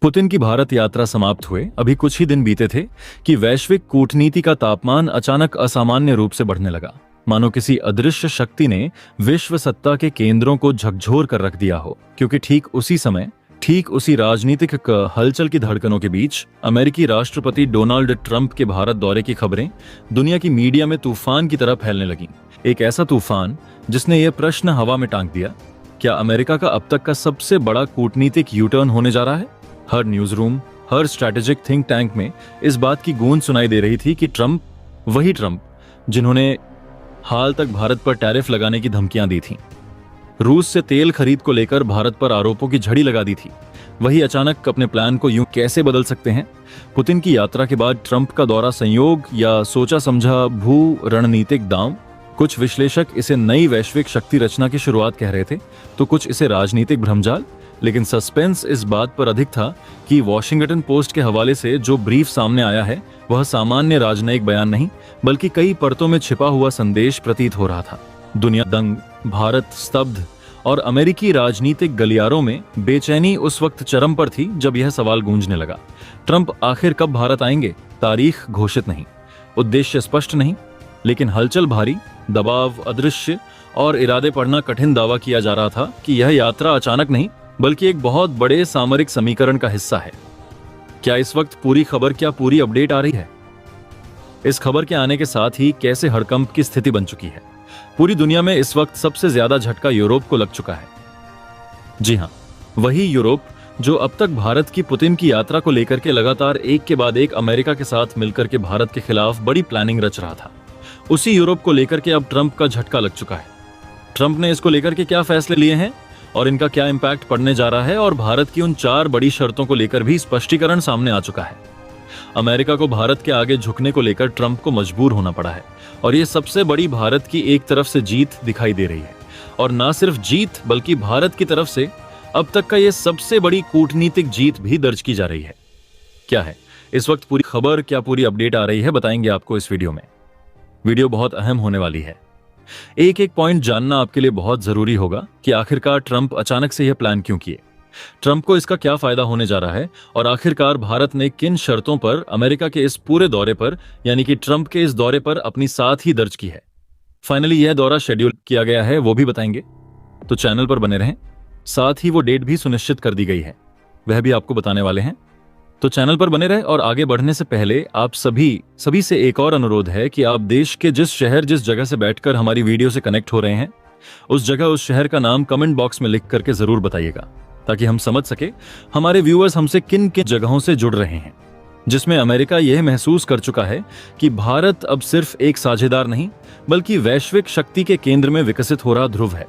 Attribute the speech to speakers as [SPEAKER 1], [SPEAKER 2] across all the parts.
[SPEAKER 1] Putin की भारत यात्रा समाप्त हुए अभी कुछ ही दिन बीते थे कि वैश्विक कूटनीति का तापमान अचानक असामान्य रूप से बढ़ने लगा, मानो किसी अदृश्य शक्ति ने विश्व सत्ता के केंद्रों को झकझोर कर रख दिया हो। क्योंकि ठीक उसी समय, ठीक उसी राजनीतिक हलचल की धड़कनों के बीच अमेरिकी राष्ट्रपति डोनाल्ड ट्रंप के भारत दौरे की खबरें दुनिया की मीडिया में तूफान की तरह फैलने लगीं। एक ऐसा तूफान जिसने यह प्रश्न हवा में टांग दिया, क्या अमेरिका का अब तक का सबसे बड़ा कूटनीतिक यू टर्न होने जा रहा है? हर न्यूज रूम, हर स्ट्रैटेजिक थिंक टैंक में इस बात की गूंज सुनाई दे रही थी कि ट्रंप, वही ट्रंप जिन्होंने हाल तक भारत पर टैरिफ लगाने की धमकियां दी थीं, रूस से तेल खरीद को लेकर भारत पर आरोपों की झड़ी लगा दी थी, वही अचानक अपने प्लान को यूं कैसे बदल सकते हैं? पुतिन की यात्रा के बाद ट्रंप का दौरा संयोग या सोचा समझा भू रणनीतिक दांव? कुछ विश्लेषक इसे नई वैश्विक शक्ति रचना की शुरुआत कह रहे थे, तो कुछ इसे राजनीतिक भ्रमजाल। लेकिन सस्पेंस इस बात पर अधिक था कि वॉशिंगटन पोस्ट के हवाले से जो ब्रीफ सामने आया है वह सामान्य राजनयिक बयान नहीं, बल्कि कई परतों में छिपा हुआ संदेश प्रतीत हो रहा था। दुनिया दंग, भारत स्तब्ध और अमेरिकी राजनीतिक गलियारों में बेचैनी उस वक्त चरम पर थी जब यह सवाल गूंजने लगा, ट्रंप आखिर कब भारत आएंगे? तारीख घोषित नहीं, उद्देश्य स्पष्ट नहीं, लेकिन हलचल भारी, दबाव अदृश्य और इरादे पढ़ना कठिन दावा किया जा रहा था कि यह यात्रा अचानक नहीं बल्कि एक बहुत बड़े सामरिक समीकरण का हिस्सा है। क्या इस वक्त पूरी खबर, क्या पूरी अपडेट आ रही है? इस खबर के आने के साथ ही कैसे हड़कंप की स्थिति बन चुकी है। पूरी दुनिया में इस वक्त सबसे ज्यादा झटका यूरोप को लग चुका है। जी हां, वही यूरोप जो अब तक भारत की पुतिन की यात्रा को लेकर के लगातार एक के बाद एक अमेरिका के साथ मिलकर के भारत के खिलाफ बड़ी प्लानिंग रच रहा था। उसी यूरोप को लेकर के अब ट्रंप का झटका लग चुका है। ट्रंप ने इसको लेकर के क्या फैसले लिए हैं और इनका क्या इंपैक्ट पड़ने जा रहा है, और भारत की उन 4 बड़ी शर्तों को लेकर भी स्पष्टीकरण सामने आ चुका है। अमेरिका को भारत के आगे झुकने को लेकर ट्रंप को मजबूर होना पड़ा है, और यह सबसे बड़ी भारत की एक तरफ से जीत दिखाई दे रही है। और ना सिर्फ जीत बल्कि भारत की तरफ से अब तक का यह सबसे बड़ी कूटनीतिक जीत भी दर्ज की जा रही है। क्या है इस वक्त पूरी खबर, क्या पूरी अपडेट आ रही है, बताएंगे आपको इस वीडियो में। वीडियो बहुत अहम होने वाली है। एक एक पॉइंट जानना आपके लिए बहुत जरूरी होगा कि आखिरकार ट्रंप अचानक से यह प्लान क्यों किए, ट्रंप को इसका क्या फायदा होने जा रहा है, और आखिरकार भारत ने किन शर्तों पर अमेरिका के इस पूरे दौरे पर, यानी कि ट्रंप के इस दौरे पर अपनी साथ ही दर्ज की है। फाइनली यह दौरा शेड्यूल किया गया है, वो भी बताएंगे, तो चैनल पर बने रहें। साथ ही वो डेट भी सुनिश्चित कर दी गई है, वह भी आपको बताने वाले हैं, तो चैनल पर बने रहे। और आगे बढ़ने से पहले आप सभी से एक और अनुरोध है कि आप देश के जिस शहर, जिस जगह से बैठकर हमारी वीडियो से कनेक्ट हो रहे हैं, उस जगह, उस शहर का नाम कमेंट बॉक्स में लिख करके जरूर बताइएगा, ताकि हम समझ सके हमारे व्यूअर्स हमसे किन किन जगहों से जुड़ रहे हैं, जिसमें अमेरिका यह महसूस कर चुका है कि भारत अब सिर्फ एक साझेदार नहीं बल्कि वैश्विक शक्ति के केंद्र में विकसित हो रहा ध्रुव है,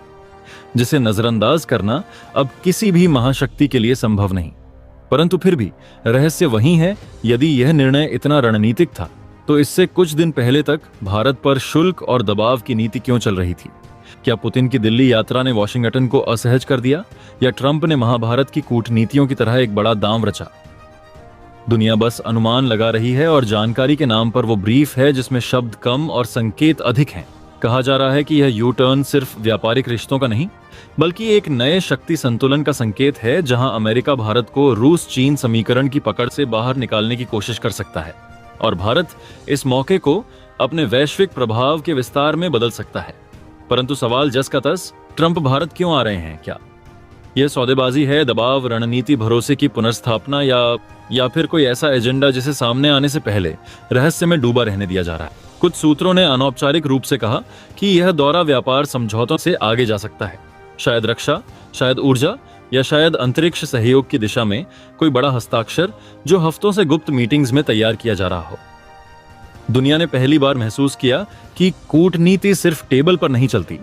[SPEAKER 1] जिसे नजरअंदाज करना अब किसी भी महाशक्ति के लिए संभव नहीं। परंतु फिर भी रहस्य वही है, यदि यह निर्णय इतना रणनीतिक था तो इससे कुछ दिन पहले तक भारत पर शुल्क और दबाव की नीति क्यों चल रही थी? क्या पुतिन की दिल्ली यात्रा ने वॉशिंगटन को असहज कर दिया, या ट्रंप ने महाभारत की कूटनीतियों की तरह एक बड़ा दांव रचा? दुनिया बस अनुमान लगा रही है, और जानकारी के नाम पर वो ब्रीफ है जिसमें शब्द कम और संकेत अधिक हैं। कहा जा रहा है कि यह यू टर्न सिर्फ व्यापारिक रिश्तों का नहीं बल्कि एक नए शक्ति संतुलन का संकेत है, जहां अमेरिका भारत को रूस चीन समीकरण की पकड़ से बाहर निकालने की कोशिश कर सकता है, और भारत इस मौके को अपने वैश्विक प्रभाव के विस्तार में बदल सकता है। परंतु सवाल जस का तस, ट्रंप भारत क्यों आ रहे हैं? क्या यह सौदेबाजी है, दबाव, रणनीति, भरोसे की पुनर्स्थापना, या फिर कोई ऐसा एजेंडा जिसे सामने आने से पहले रहस्य में डूबा रहने दिया जा रहा है? कुछ सूत्रों ने अनौपचारिक रूप से कहा कि यह दौरा व्यापार समझौतों से आगे जा सकता है, शायद रक्षा, शायद ऊर्जा, या शायद अंतरिक्ष सहयोग की दिशा में कोई बड़ा हस्ताक्षर जो हफ्तों से गुप्त मीटिंग्स में तैयार किया जा रहा हो। दुनिया ने पहली बार महसूस किया कि कूटनीति सिर्फ टेबल पर नहीं चलती,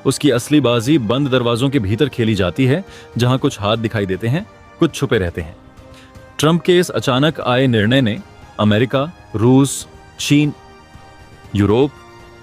[SPEAKER 1] उसकी असली बाजी बंद दरवाजों के भीतर खेली जाती है, जहां कुछ हाथ दिखाई देते हैं, कुछ छुपे रहते हैं। ट्रंप के इस अचानक आए निर्णय ने अमेरिका, रूस, चीन, यूरोप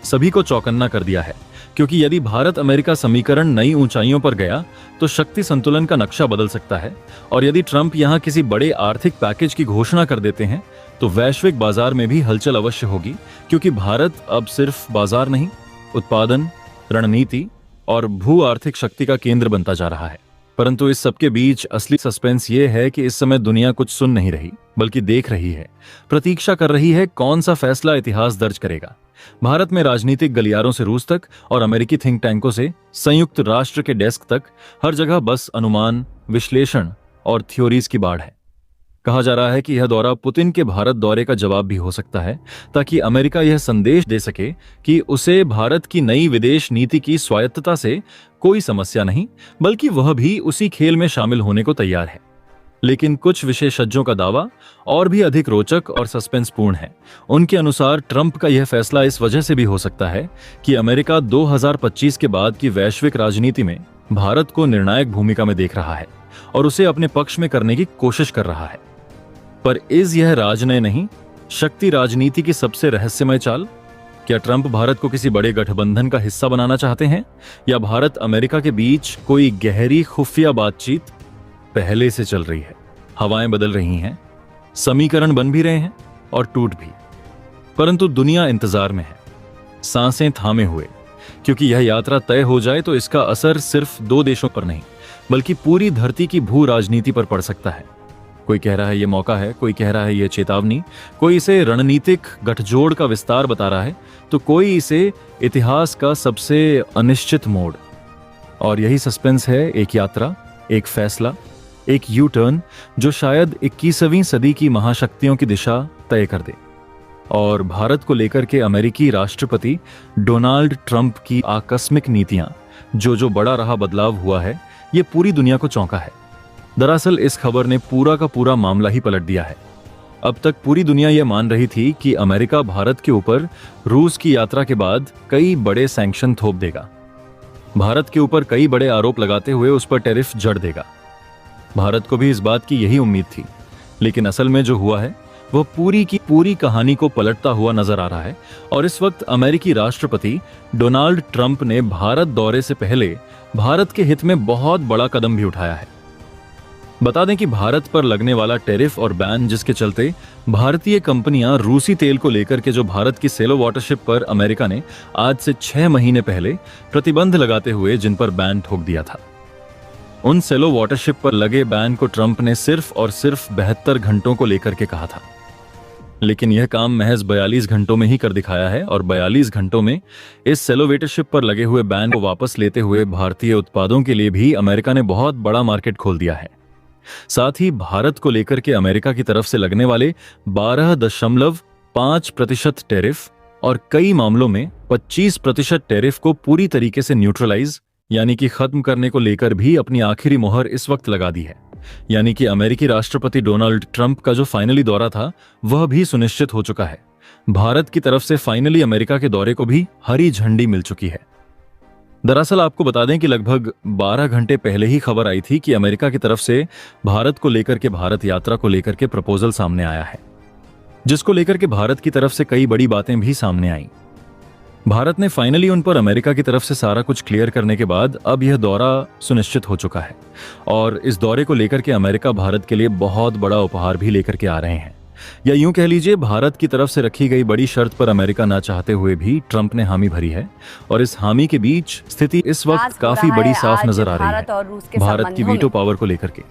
[SPEAKER 1] सभी को चौकन्ना कर दिया है, क्योंकि यदि भारत अमेरिका समीकरण नई ऊंचाइयों पर गया तो शक्ति संतुलन का नक्शा बदल सकता है, और यदि ट्रंप यहां किसी बड़े आर्थिक पैकेज की घोषणा कर देते हैं तो वैश्विक बाजार में भी हलचल अवश्य होगी, क्योंकि भारत अब सिर्फ बाजार नहीं, उत्पादन, रणनीति और भू आर्थिक शक्ति का केंद्र बनता जा रहा है। परंतु इस सबके बीच असली सस्पेंस ये है कि इस समय दुनिया कुछ सुन नहीं रही बल्कि देख रही है, प्रतीक्षा कर रही है कौन सा फैसला इतिहास दर्ज करेगा। भारत में राजनीतिक गलियारों से रूस तक और अमेरिकी थिंक टैंकों से संयुक्त राष्ट्र के डेस्क तक हर जगह बस अनुमान, विश्लेषण और थ्योरीज की बाढ़ है। कहा जा रहा है कि यह दौरा पुतिन के भारत दौरे का जवाब भी हो सकता है, ताकि अमेरिका यह संदेश दे सके कि उसे भारत की नई विदेश नीति की स्वायत्तता से कोई समस्या नहीं, बल्कि वह भी उसी खेल में शामिल होने को तैयार है। लेकिन कुछ विशेषज्ञों का दावा और भी अधिक रोचक और सस्पेंसपूर्ण है। उनके अनुसार ट्रंप का यह फैसला इस वजह से भी हो सकता है कि अमेरिका 2025 के बाद की वैश्विक राजनीति में भारत को निर्णायक भूमिका में देख रहा है और उसे अपने पक्ष में करने की कोशिश कर रहा है। पर यह राजनय नहीं, शक्ति राजनीति की सबसे रहस्यमय चाल? क्या ट्रंप भारत को किसी बड़े गठबंधन का हिस्सा बनाना चाहते हैं, या भारत अमेरिका के बीच कोई गहरी खुफिया बातचीत पहले से चल रही है? हवाएं बदल रही हैं, समीकरण बन भी रहे हैं और टूट भी, परंतु दुनिया इंतजार में है, सांसें थामे हुए, क्योंकि यह यात्रा तय हो जाए तो इसका असर सिर्फ 2 देशों पर नहीं बल्कि पूरी धरती की भू राजनीति पर पड़ सकता है। कोई कह रहा है यह मौका है, कोई कह रहा है यह चेतावनी, कोई इसे रणनीतिक गठजोड़ का विस्तार बता रहा है, तो कोई इसे इतिहास का सबसे अनिश्चित मोड़। और यही सस्पेंस है, एक यात्रा, एक फैसला, एक यू टर्न जो शायद 21वीं सदी की महाशक्तियों की दिशा तय कर दे। और भारत को लेकर के अमेरिकी राष्ट्रपति डोनाल्ड ट्रंप की आकस्मिक नीतियां, जो बड़ा रहा बदलाव हुआ है, ये पूरी दुनिया को चौंका है। दरअसल इस खबर ने पूरा का पूरा मामला ही पलट दिया है। अब तक पूरी दुनिया यह मान रही थी कि अमेरिका भारत के ऊपर रूस की यात्रा के बाद कई बड़े सैंक्शन थोप देगा, भारत के ऊपर कई बड़े आरोप लगाते हुए उस पर टैरिफ जड़ देगा। भारत को भी इस बात की यही उम्मीद थी, लेकिन असल में जो हुआ है वह पूरी की पूरी कहानी को पलटता हुआ नजर आ रहा है। और इस वक्त अमेरिकी राष्ट्रपति डोनाल्ड ट्रंप ने भारत दौरे से पहले भारत के हित में बहुत बड़ा कदम भी उठाया है। बता दें कि भारत पर लगने वाला टैरिफ और बैन, जिसके चलते भारतीय कंपनियां रूसी तेल को लेकर के जो भारत की सेलो वाटरशिप पर अमेरिका ने आज से 6 महीने पहले प्रतिबंध लगाते हुए जिन पर बैन ठोक दिया था, उन सेलो वाटरशिप पर लगे बैन को ट्रंप ने सिर्फ और सिर्फ 72 घंटों को लेकर के कहा था। लेकिन यह काम महज 42 घंटों में ही कर दिखाया है, और 42 घंटों में इस सेलो वाटरशिप पर लगे हुए बैन को वापस लेते हुए भारतीय उत्पादों के लिए भी अमेरिका ने बहुत बड़ा मार्केट खोल दिया है। साथ ही भारत को लेकर के अमेरिका की तरफ से लगने वाले 12.5% टैरिफ और कई मामलों में 25% टैरिफ को पूरी तरीके से न्यूट्रलाइज यानी कि खत्म करने को लेकर भी अपनी आखिरी मोहर इस वक्त लगा दी है। यानी कि अमेरिकी राष्ट्रपति डोनाल्ड ट्रंप का जो फाइनली दौरा था वह भी सुनिश्चित हो चुका है। भारत की तरफ से फाइनली अमेरिका के दौरे को भी हरी झंडी मिल चुकी है। दरअसल आपको बता दें कि लगभग 12 घंटे पहले ही खबर आई थी कि अमेरिका की तरफ से भारत को लेकर के, भारत यात्रा को लेकर के प्रपोजल सामने आया है, जिसको लेकर के भारत की तरफ से कई बड़ी बातें भी सामने आई। भारत ने फाइनली उन पर अमेरिका की तरफ से सारा कुछ क्लियर करने के बाद अब यह दौरा सुनिश्चित हो चुका है, और इस दौरे को लेकर के अमेरिका भारत के लिए बहुत बड़ा उपहार भी लेकर के आ रहे हैं। या यूं कह लीजिए, भारत की तरफ से रखी गई बड़ी शर्त पर अमेरिका ना चाहते हुए भी ट्रंप ने हामी भरी है, और इस हामी के बीच स्थिति इस वक्त काफी बड़ी साफ नजर आ रही है। भारत की वीटो पावर को लेकर के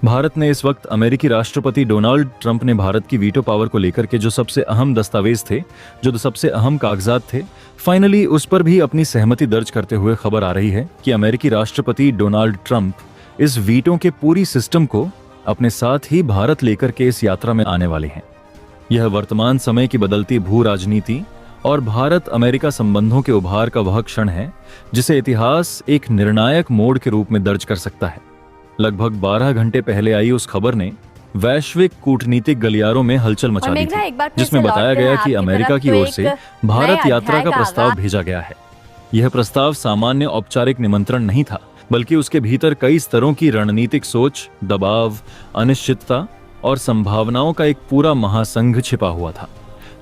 [SPEAKER 1] भारत ने इस वक्त अमेरिकी राष्ट्रपति डोनाल्ड ट्रंप ने भारत की वीटो पावर को लेकर के जो सबसे अहम दस्तावेज थे, जो सबसे अहम कागजात थे, फाइनली उस पर भी अपनी सहमति दर्ज करते हुए खबर आ रही है कि अमेरिकी राष्ट्रपति डोनाल्ड ट्रंप इस वीटो के पूरी सिस्टम को अपने साथ ही भारत लेकर के इस यात्रा में आने वाले हैं। यह वर्तमान समय की बदलती भू राजनीति और भारत अमेरिका संबंधों के उभार का वह क्षण है जिसे इतिहास एक निर्णायक मोड़ के रूप में दर्ज कर सकता है। लगभग 12 घंटे पहले आई उस खबर ने वैश्विक कूटनीतिक गलियारों में हलचल मचा दी थी, जिसमें बताया गया कि अमेरिका की ओर से भारत यात्रा का प्रस्ताव भेजा गया है। यह प्रस्ताव सामान्य औपचारिक निमंत्रण नहीं था, बल्कि उसके भीतर कई स्तरों की रणनीतिक सोच, दबाव, अनिश्चितता और संभावनाओं का एक पूरा महासंघ छिपा हुआ था।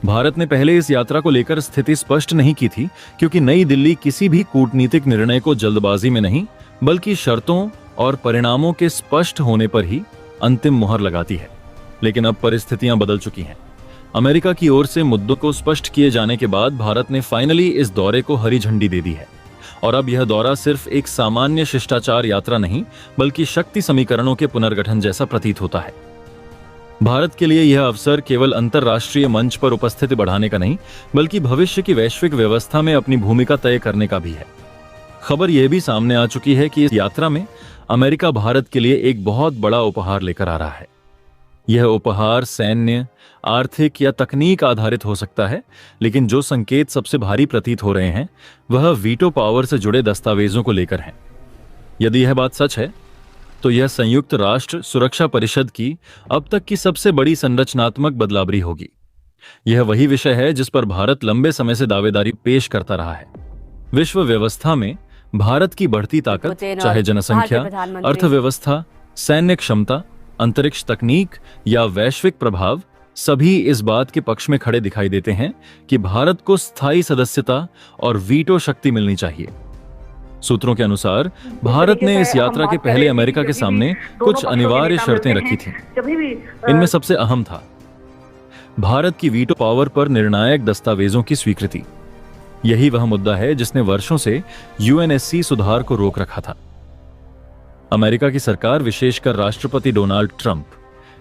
[SPEAKER 1] भारत ने पहले इस यात्रा को लेकर स्थिति स्पष्ट नहीं की थी, क्योंकि नई दिल्ली किसी भी कूटनीतिक निर्णय को जल्दबाजी में नहीं, बल्कि शर्तों और परिणामों के स्पष्ट होने पर ही अंतिम मुहर लगाती है। लेकिन अब परिस्थितियां बदल चुकी हैं। अमेरिका की ओर से मुद्दों को स्पष्ट किए जाने के बाद भारत ने फाइनली इस दौरे को हरी झंडी दे दी है, और अब यह दौरा सिर्फ एक सामान्य शिष्टाचार यात्रा नहीं, बल्कि शक्ति समीकरणों के पुनर्गठन जैसा प्रतीत होता है। भारत के लिए यह अवसर केवल अंतर्राष्ट्रीय मंच पर उपस्थिति बढ़ाने का नहीं, बल्कि भविष्य की वैश्विक व्यवस्था में अपनी भूमिका तय करने का भी है। खबर यह भी सामने आ चुकी है कि इस यात्रा में अमेरिका भारत के लिए एक बहुत बड़ा उपहार लेकर आ रहा है। यह उपहार सैन्य, आर्थिक या तकनीक आधारित हो सकता है, लेकिन जो संकेत सबसे भारी प्रतीत हो रहे हैं वह वीटो पावर से जुड़े दस्तावेजों को लेकर हैं। यदि यह बात सच है तो यह संयुक्त राष्ट्र सुरक्षा परिषद की अब तक की सबसे बड़ी संरचनात्मक बदलावरी होगी। यह वही विषय है जिस पर भारत लंबे समय से दावेदारी पेश करता रहा है। विश्व व्यवस्था में भारत की बढ़ती ताकत, चाहे जनसंख्या, अर्थव्यवस्था, सैन्य क्षमता, अंतरिक्ष तकनीक या वैश्विक प्रभाव, सभी इस बात के पक्ष में खड़े दिखाई देते हैं कि भारत को स्थायी सदस्यता और वीटो शक्ति मिलनी चाहिए। सूत्रों के अनुसार भारत ने इस यात्रा के पहले अमेरिका के सामने कुछ अनिवार्य शर्तें रखी थीं। इनमें सबसे अहम था भारत की वीटो पावर पर निर्णायक दस्तावेजों की स्वीकृति। यही वह मुद्दा है जिसने वर्षों से यूएनएससी सुधार को रोक रखा था। अमेरिका की सरकार, विशेषकर राष्ट्रपति डोनाल्ड ट्रंप,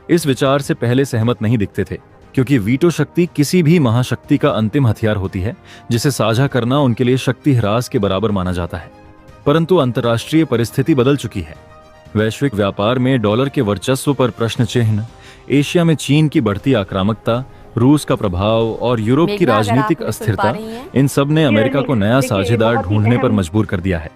[SPEAKER 1] इस विचार से पहले सहमत नहीं दिखते थे, क्योंकि वीटो शक्ति किसी भी महाशक्ति का अंतिम हथियार होती है जिसे साझा करना उनके लिए शक्ति ह्रास के बराबर माना जाता है। परंतु अंतर्राष्ट्रीय परिस्थिति बदल चुकी है। वैश्विक व्यापार में डॉलर के वर्चस्व पर प्रश्न चिन्ह, एशिया में चीन की बढ़ती आक्रामकता, रूस का प्रभाव और यूरोप की राजनीतिक अस्थिरता, इन सब ने अमेरिका को नया साझेदार ढूंढने पर मजबूर कर दिया है।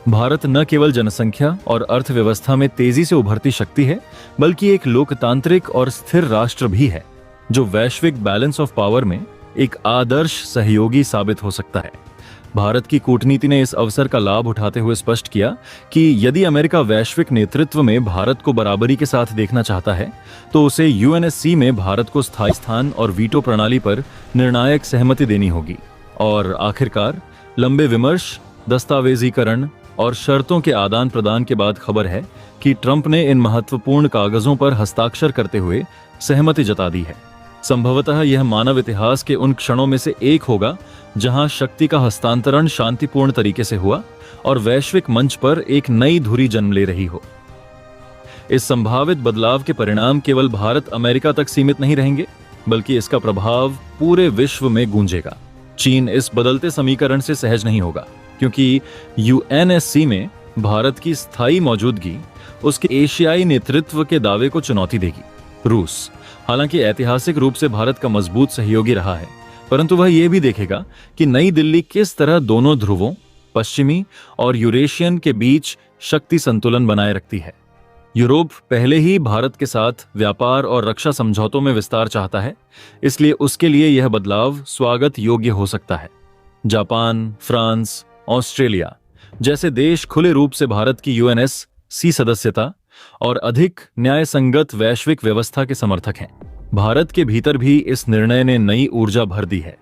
[SPEAKER 1] भारत न केवल जनसंख्या और अर्थव्यवस्था में तेजी से उभरती शक्ति है, बल्कि एक लोकतांत्रिक और स्थिर राष्ट्र भी है जो वैश्विक बैलेंस ऑफ पावर में एक आदर्श सहयोगी साबित हो सकता है। भारत की कूटनीति ने इस अवसर का लाभ उठाते हुए स्पष्ट किया कि यदि अमेरिका वैश्विक नेतृत्व में भारत को बराबरी के साथ देखना चाहता है तो उसे यूएनएससी में भारत को स्थायी स्थान और वीटो प्रणाली पर निर्णायक सहमति देनी होगी। और आखिरकार लंबे विमर्श, दस्तावेजीकरण और शर्तों के आदान प्रदान के बाद खबर है कि ट्रंप ने इन महत्वपूर्ण कागजों पर हस्ताक्षर करते हुए सहमति जता दी है। संभवतः यह मानव इतिहास के उन क्षणों में से एक होगा जहां शक्ति का हस्तांतरण शांतिपूर्ण तरीके से हुआ और वैश्विक मंच पर एक नई धुरी जन्म ले रही हो। इस संभावित बदलाव के परिणाम केवल भारत अमेरिका तक सीमित नहीं रहेंगे, बल्कि इसका प्रभाव पूरे विश्व में गूंजेगा। चीन इस बदलते समीकरण से सहज नहीं होगा, क्योंकि यूएनएससी में भारत की स्थायी मौजूदगी उसके एशियाई नेतृत्व के दावे को चुनौती देगी। रूस, हालांकि ऐतिहासिक रूप से भारत का मजबूत सहयोगी रहा है, परंतु वह यह भी देखेगा कि नई दिल्ली किस तरह दोनों ध्रुवों, पश्चिमी और यूरेशियन के बीच शक्ति संतुलन बनाए रखती है। यूरोप पहले ही भारत के साथ व्यापार और रक्षा समझौतों में विस्तार चाहता है, इसलिए उसके लिए यह बदलाव स्वागत योग्य हो सकता है। जापान, फ्रांस, ऑस्ट्रेलिया जैसे देश खुले रूप से भारत की यूएनएससी सदस्यता और अधिक न्यायसंगत वैश्विक व्यवस्था के समर्थक हैं। भारत के भीतर भी इस निर्णय ने नई ऊर्जा भर दी है।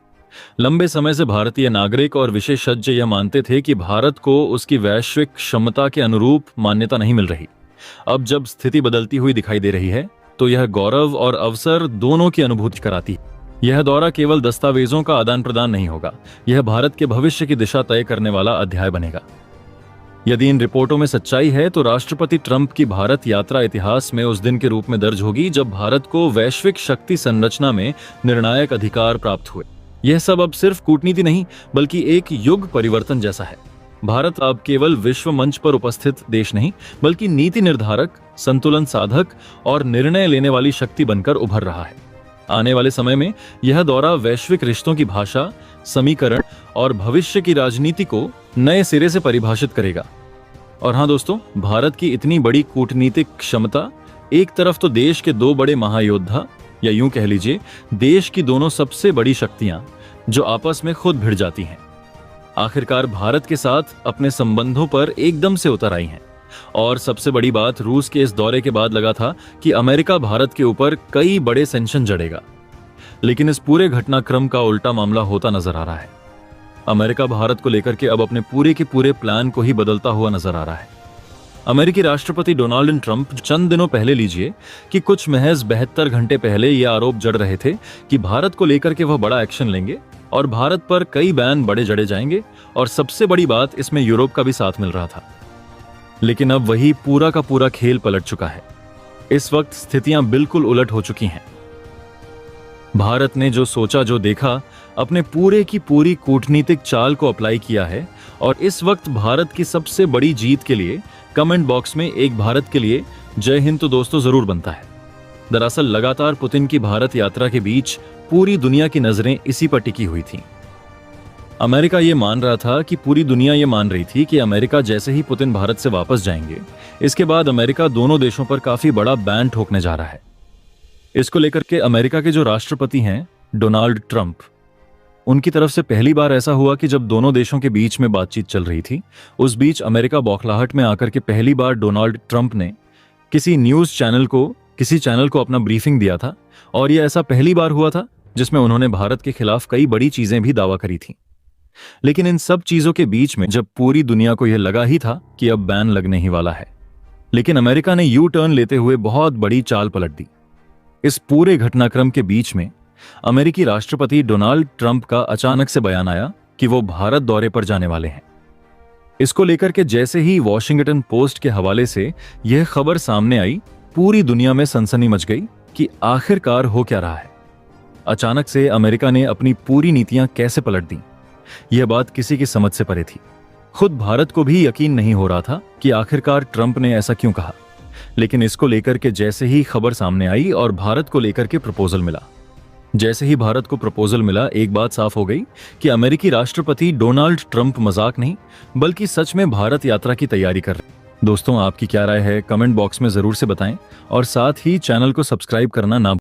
[SPEAKER 1] लंबे समय से भारतीय नागरिक और विशेषज्ञ यह मानते थे कि भारत को उसकी वैश्विक क्षमता के अनुरूप मान्यता नहीं मिल रही। अब जब स्थिति बदलती हुई दिखाई दे रही है तो यह गौरव और अवसर दोनों की अनुभूति कराती है। यह दौरा केवल दस्तावेजों का आदान प्रदान नहीं होगा, यह भारत के भविष्य की दिशा तय करने वाला अध्याय बनेगा। यदि इन रिपोर्टों में सच्चाई है तो राष्ट्रपति ट्रंप की भारत यात्रा इतिहास में उस दिन के रूप में दर्ज होगी जब भारत को वैश्विक शक्ति संरचना में निर्णायक अधिकार प्राप्त हुए। यह सब अब सिर्फ कूटनीति नहीं, बल्कि एक युग परिवर्तन जैसा है। भारत अब केवल विश्व मंच पर उपस्थित देश नहीं, बल्कि नीति निर्धारक, संतुलन साधक और निर्णय लेने वाली शक्ति बनकर उभर रहा है। आने वाले समय में यह दौरा वैश्विक रिश्तों की भाषा, समीकरण और भविष्य की राजनीति को नए सिरे से परिभाषित करेगा। और हाँ दोस्तों, भारत की इतनी बड़ी कूटनीतिक क्षमता एक तरफ तो देश के दो बड़े महायोद्धा, या यूं कह लीजिए देश की दोनों सबसे बड़ी शक्तियां जो आपस में खुद भिड़ जाती हैं, आखिरकार भारत के साथ अपने संबंधों पर एकदम से उतर आई हैं। और सबसे बड़ी बात, रूस के इस दौरे के बाद लगा था कि अमेरिका भारत के ऊपर कई बड़े सैंक्शन जड़ेगा, लेकिन इस पूरे घटनाक्रम का उल्टा मामला होता नजर आ रहा है। अमेरिका भारत को लेकर के अब अपने पूरे के पूरे प्लान को ही बदलता हुआ नजर आ रहा है। अमेरिकी राष्ट्रपति डोनाल्ड ट्रंप चंद दिनों पहले लीजिए कि कुछ महज 72 घंटे पहले ये आरोप जड़ रहे थे कि भारत को लेकर के वह बड़ा एक्शन लेंगे, और भारत पर कई बैन बड़े जड़े जाएंगे और सबसे बड़ी बात इसमें यूरोप का भी साथ मिल रहा था। लेकिन अब वही पूरा का पूरा खेल पलट चुका है। इस वक्त स्थितियां बिल्कुल उलट हो चुकी हैं। भारत ने जो सोचा जो देखा, अपने पूरे की पूरी कूटनीतिक चाल को अप्लाई किया है और इस वक्त भारत की सबसे बड़ी जीत के लिए कमेंट बॉक्स में एक भारत के लिए जय हिंद तो दोस्तों जरूर बनता है। दरअसल लगातार पुतिन की भारत यात्रा के बीच पूरी दुनिया की नजरें इसी पर टिकी हुई थीं। अमेरिका ये मान रहा था कि पूरी दुनिया ये मान रही थी कि अमेरिका जैसे ही पुतिन भारत से वापस जाएंगे, इसके बाद अमेरिका दोनों देशों पर काफी बड़ा बैन ठोकने जा रहा है। इसको लेकर के अमेरिका के जो राष्ट्रपति हैं डोनाल्ड ट्रंप, उनकी तरफ से पहली बार ऐसा हुआ कि जब दोनों देशों के बीच में बातचीत चल रही थी, उस बीच अमेरिका बौखलाहट में आकर के पहली बार डोनाल्ड ट्रंप ने किसी चैनल को अपना ब्रीफिंग दिया था। और यह ऐसा पहली बार हुआ था जिसमें उन्होंने भारत के खिलाफ कई बड़ी चीजें भी दावा करी थी। लेकिन इन सब चीजों के बीच में जब पूरी दुनिया को यह लगा ही था कि अब बैन लगने ही वाला है, लेकिन अमेरिका ने यू टर्न लेते हुए बहुत बड़ी चाल पलट दी। इस पूरे घटनाक्रम के बीच में अमेरिकी राष्ट्रपति डोनाल्ड ट्रंप का अचानक से बयान आया कि वो भारत दौरे पर जाने वाले हैं। इसको लेकर के जैसे ही वॉशिंगटन पोस्ट के हवाले से यह खबर सामने आई, पूरी दुनिया में सनसनी मच गई कि आखिरकार हो क्या रहा है। अचानक से अमेरिका ने अपनी पूरी नीतियां कैसे पलट दी, यह बात किसी की समझ से परे थी। खुद भारत को भी यकीन नहीं हो रहा था कि आखिरकार ट्रंप ने ऐसा क्यों कहा। लेकिन इसको लेकर के जैसे ही खबर सामने आई और भारत को लेकर के प्रपोजल मिला, एक बात साफ हो गई कि अमेरिकी राष्ट्रपति डोनाल्ड ट्रंप मजाक नहीं बल्कि सच में भारत यात्रा की तैयारी कर रहे। दोस्तों, आपकी क्या राय है कमेंट बॉक्स में जरूर से बताएं और साथ ही चैनल को सब्सक्राइब करना ना